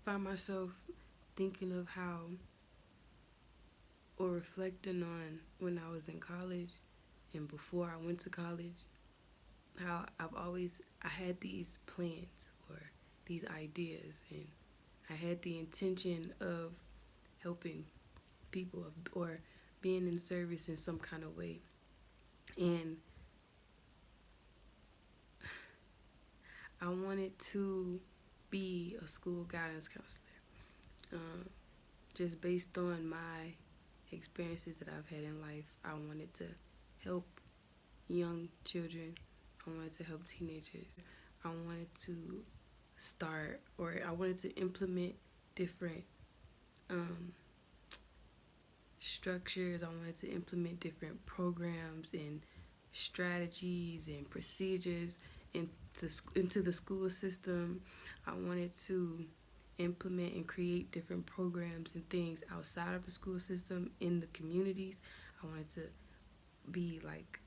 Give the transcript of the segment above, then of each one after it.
find myself thinking of how, or reflecting on when I was in college and before I went to college, how I had these plans or these ideas, and I had the intention of helping people or being in service in some kind of way. And I wanted to be a school guidance counselor, um, just based on my experiences that I've had in life. I wanted to help young children. I wanted to help teenagers. I wanted to I wanted to implement different um, structures. I wanted to implement different programs and strategies and procedures into the school system. I wanted to implement and create different programs and things outside of the school system in the communities. I wanted to be like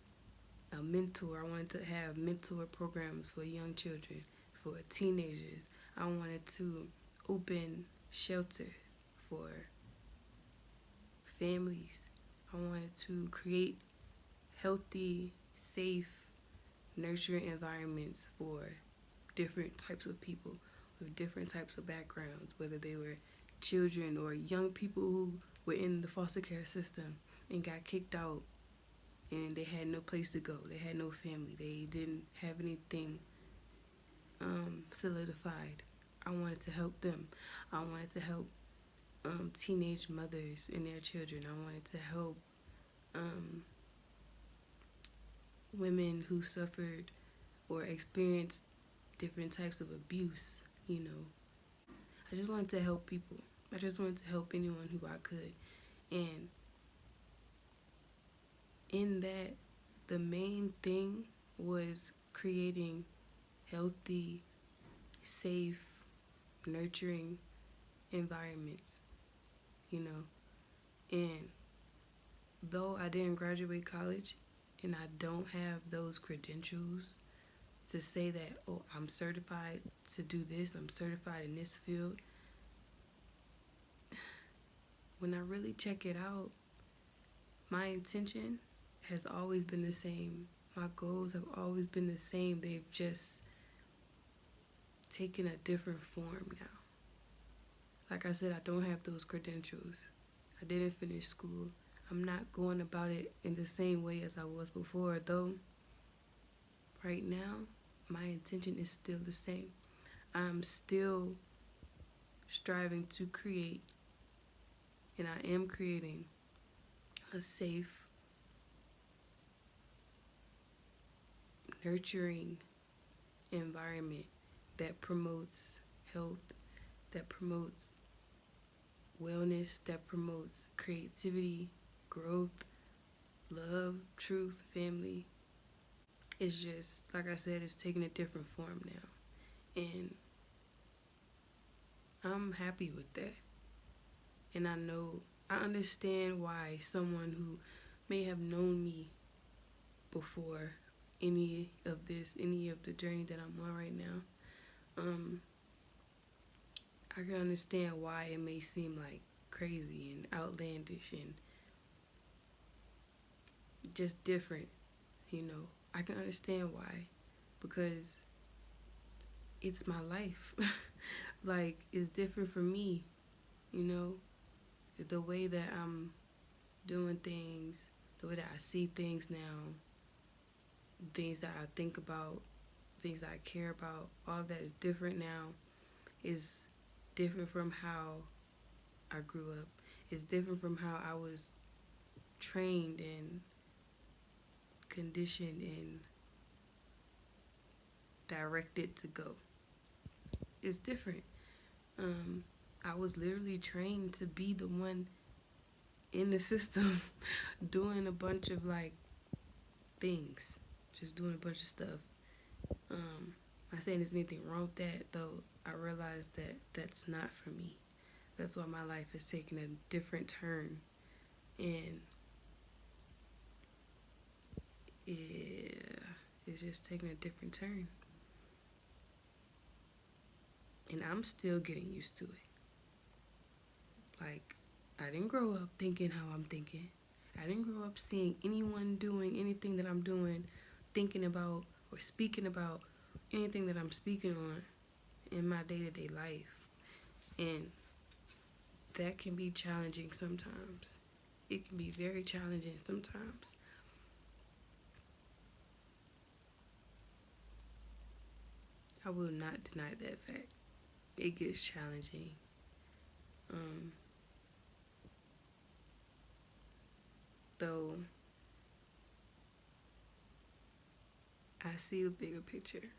a mentor. I wanted to have mentor programs for young children, for teenagers. I wanted to open shelters for families. I wanted to create healthy, safe, nurturing environments for different types of people with different types of backgrounds, whether they were children or young people who were in the foster care system and got kicked out and they had no place to go. They had no family. They didn't have anything solidified. I wanted to help them. I wanted to help teenage mothers and their children. I wanted to help um, women who suffered or experienced different types of abuse, you know. I just wanted to help people. I just wanted to help anyone who I could. And in that, the main thing was creating healthy, safe, nurturing environments, you know. And though I didn't graduate college and I don't have those credentials to say that, oh, I'm certified to do this, I'm certified in this field, when I really check it out, my intention has always been the same. My goals have always been the same. They've just taken a different form now. Like I said, I don't have those credentials. I didn't finish school. I'm not going about it in the same way as I was before, though right now, my intention is still the same. I'm still striving to create, and I am creating, a safe, nurturing environment that promotes health, that promotes wellness, that promotes creativity, growth, love, truth, family. It's just, like I said, it's taking a different form now. And I'm happy with that. And I understand why someone who may have known me before any of the journey that I'm on right now, I can understand why it may seem like crazy and outlandish and just different, you know. I can understand why, because it's my life. Like, it's different for me, you know. The way that I'm doing things, the way that I see things now, things that I think about, things that I care about, all of that is different now. Is different from how I grew up. It's different from how I was trained and conditioned and directed to go. It's different. I was literally trained to be the one in the system doing a bunch of like things, just doing a bunch of stuff. Not saying there's anything wrong with that, though. I realized that that's not for me. That's why my life has taken a different turn, and it's just taking a different turn. And I'm still getting used to it. Like, I didn't grow up thinking how I'm thinking. I didn't grow up seeing anyone doing anything that I'm doing, thinking about or speaking about anything that I'm speaking on in my day-to-day life. And that can be challenging sometimes. It can be very challenging sometimes. I will not deny that fact. It gets challenging. Um, though I see the bigger picture.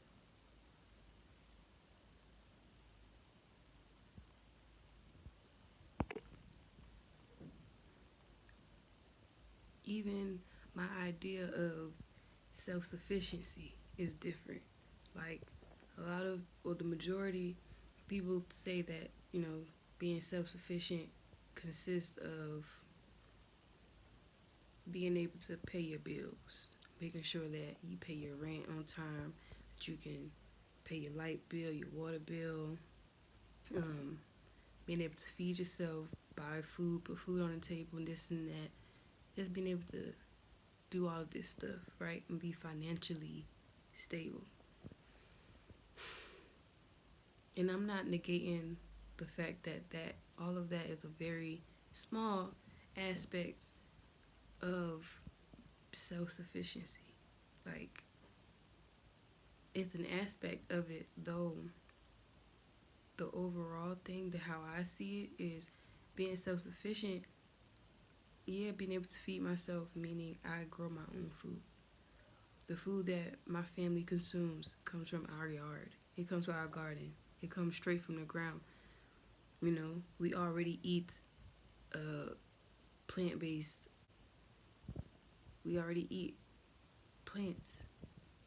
Even my idea of self-sufficiency is different. Like, a lot of, or the majority of people say that, being self-sufficient consists of being able to pay your bills, making sure that you pay your rent on time, that you can pay your light bill, your water bill, being able to feed yourself, buy food, put food on the table, and this and that. Just being able to do all of this stuff, right? And be financially stable. And I'm not negating the fact that all of that is a very small aspect of self-sufficiency. Like, it's an aspect of it, though the overall thing, how I see it, is being self-sufficient. Yeah, being able to feed myself, meaning I grow my own food. The food that my family consumes comes from our yard. It comes from our garden. It comes straight from the ground. We already eat plant-based. We already eat plants.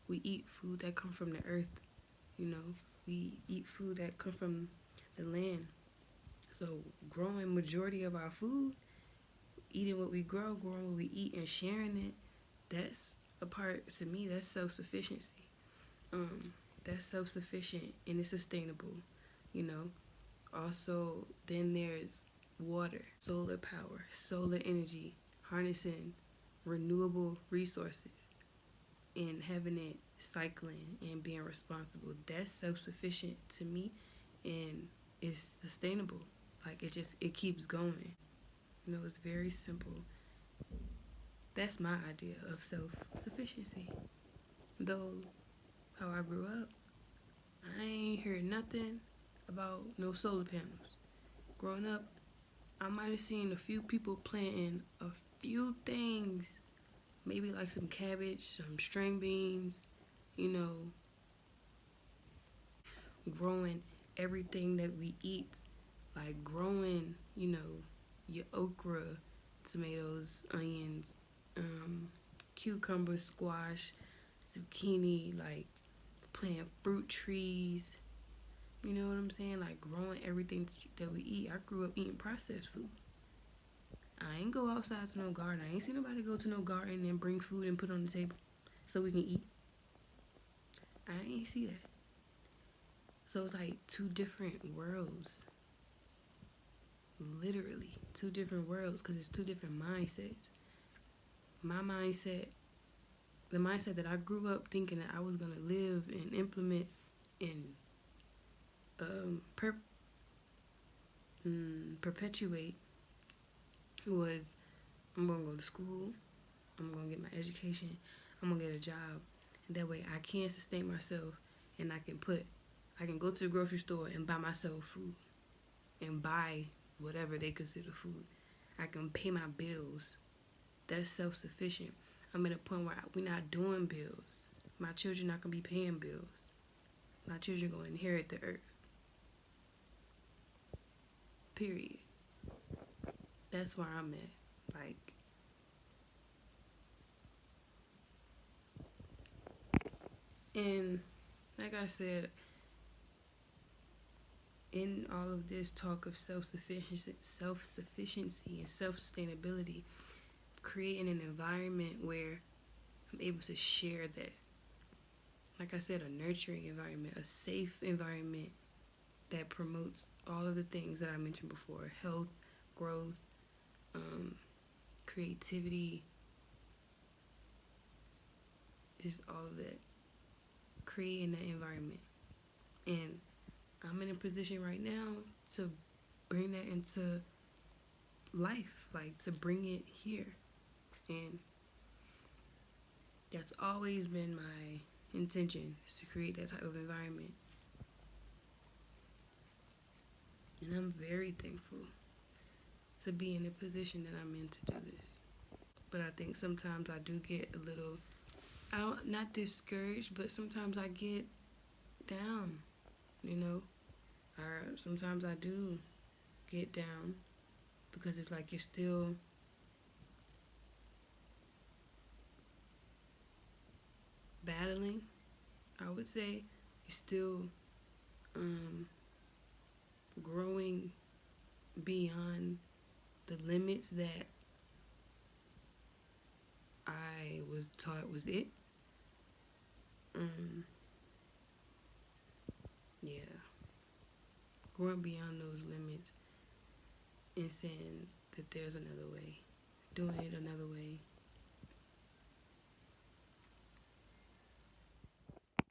We eat food that come from the earth. We eat food that come from the land. So growing majority of our food, eating what we grow, growing what we eat, and sharing it, that's a part, to me, that's self-sufficiency. That's self-sufficient and it's sustainable. Also, then there's water, solar power, solar energy, harnessing renewable resources and having it cycling and being responsible. That's self-sufficient to me, and it's sustainable. Like, it keeps going. It's very simple. That's my idea of self-sufficiency. Though, how I grew up, I ain't heard nothing about no solar panels. Growing up, I might have seen a few people planting a few things, maybe like some cabbage, some string beans, growing everything that we eat, like growing, your okra, tomatoes, onions, cucumber, squash, zucchini, like planting fruit trees. You know what I'm saying? Like growing everything that we eat. I grew up eating processed food. I ain't go outside to no garden. I ain't seen nobody go to no garden and bring food and put on the table so we can eat. I ain't see that. So it's like two different worlds. Literally, two different worlds, because it's two different mindsets. My mindset, the mindset that I grew up thinking that I was going to live and implement and perpetuate, was I'm going to go to school, I'm going to get my education, I'm going to get a job, and that way I can sustain myself, and I can go to the grocery store and buy myself food and buy whatever they consider food. I can pay my bills. That's self-sufficient. I'm at a point where we're not doing bills. My children not going to be paying bills. My children going to inherit the earth. Period. That's where I'm at. And like I said, in all of this talk of self-sufficiency and self-sustainability, creating an environment where I'm able to share that. Like I said, a nurturing environment, a safe environment that promotes all of the things that I mentioned before: health, growth, creativity, is all of that. Creating that environment. And I'm in a position right now to bring that into life, like to bring it here. And that's always been my intention, is to create that type of environment. And I'm very thankful to be in the position that I'm in to do this. But I think sometimes I do get a little, not discouraged, but sometimes I get down, you know. Or sometimes I do get down because it's like you're still battling, I would say. You're still growing beyond the limits that I was taught was it. Yeah. Growing beyond those limits and saying that there's another way. Doing it another way.